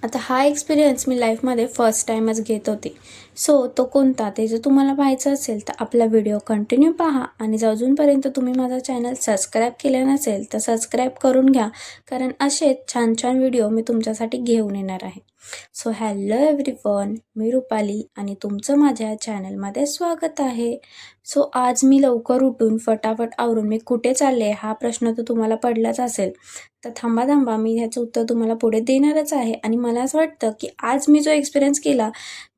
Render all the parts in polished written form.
आता हा एक्सपिरियन्स मी लाईफमध्ये फर्स्ट टाईमच घेत होती. सो तो कोणता ते जर तुम्हाला पाहायचं असेल तर आपला व्हिडिओ कंटिन्यू पहा आणि जर अजूनपर्यंत तुम्ही माझा चॅनल सबस्क्राईब केले नसेल तर सबस्क्राईब करून घ्या, कारण असेच छान छान व्हिडिओ मी तुमच्यासाठी घेऊन येणार आहे. सो हॅलो एव्हरीवन, मी रुपाली आणि तुमचं माझ्या चॅनलमध्ये स्वागत आहे. सो आज मी लवकर उठून फटाफट आवरून मी कुठे चालले हा प्रश्न तर तुम्हाला पडलाच असेल. तर थांबा मी ह्याचं उत्तर तुम्हाला पुढे देणारच आहे. आणि मला असं वाटतं की आज मी जो एक्सपिरियन्स केला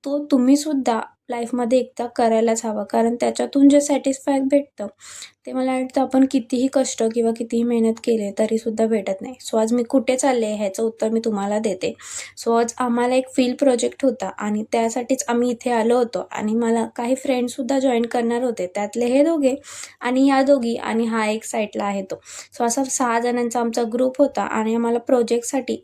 तो तुम्हीसुद्धा लाईफमध्ये एकदा करायलाच हवा, कारण त्याच्यातून जे सॅटिस्फाय भेटतं ते मला वाटतं आपण कितीही कष्ट किंवा कितीही मेहनत केले तरीसुद्धा भेटत नाही. सो आज मी कुठे चालले ह्याचं उत्तर मी तुम्हाला देते. सो आज आम्हाला एक फील्ड प्रोजेक्ट होता आणि त्यासाठीच आम्ही इथे आलो होतो आणि मला काही फ्रेंड्ससुद्धा जॉईन करणार होते, त्यातले हे दोघे आणि ह्या दोघी आणि हा एक साईडला आहे तो. सो असा 6 जणांचा आमचा ग्रुप होता आणि आम्हाला प्रोजेक्टसाठी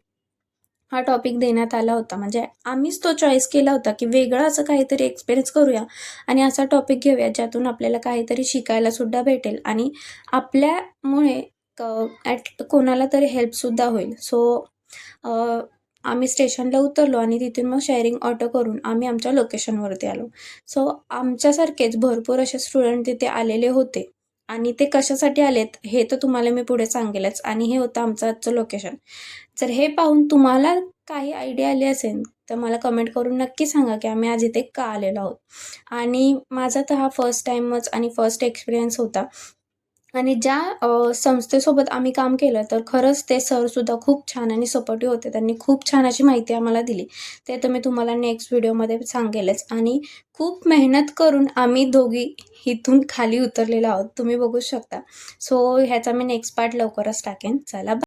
हा टॉपिक देण्यात आला होता. म्हणजे आम्हीच तो चॉईस केला होता की वेगळं असं काहीतरी एक्सपिरियन्स करूया आणि असा टॉपिक घेऊया ज्यातून आपल्याला काहीतरी शिकायलासुद्धा भेटेल आणि आपल्यामुळे कोणाला तरी हेल्पसुद्धा होईल. सो आम्ही स्टेशनला उतरलो आणि तिथून मग शेअरिंग ऑटो करून आम्ही आमच्या लोकेशनवरती आलो. सो आमच्यासारखेच भरपूर असे स्टुडंट तिथे आलेले होते आणि ते कशासाठी आलेत हे तर तुम्हाला मी पुढे सांगेलच. आणि हे होतं आमचं आजचं लोकेशन. जर हे पाहून तुम्हाला काही आयडिया आली असेल तर मला कमेंट करून नक्की सांगा की आम्ही आज इथे का आलेलो आहोत. आणि माझा तर हा फर्स्ट टाईमच आणि फर्स्ट एक्सपिरियन्स होता. आणि ज्या संस्थेसोबत आम्ही काम केलं तर खरंच ते सरसुद्धा खूप छान आणि सपोर्टिव्ह होते. त्यांनी खूप छान अशी माहिती आम्हाला दिली. ते तर मी तुम्हाला नेक्स्ट व्हिडिओमध्ये सांगेलच. आणि खूप मेहनत करून आम्ही दोघी इथून खाली उतरलेलो आहोत, तुम्ही बघू शकता. सो ह्याचा मी नेक्स्ट पार्ट लवकरच टाकेन. चला.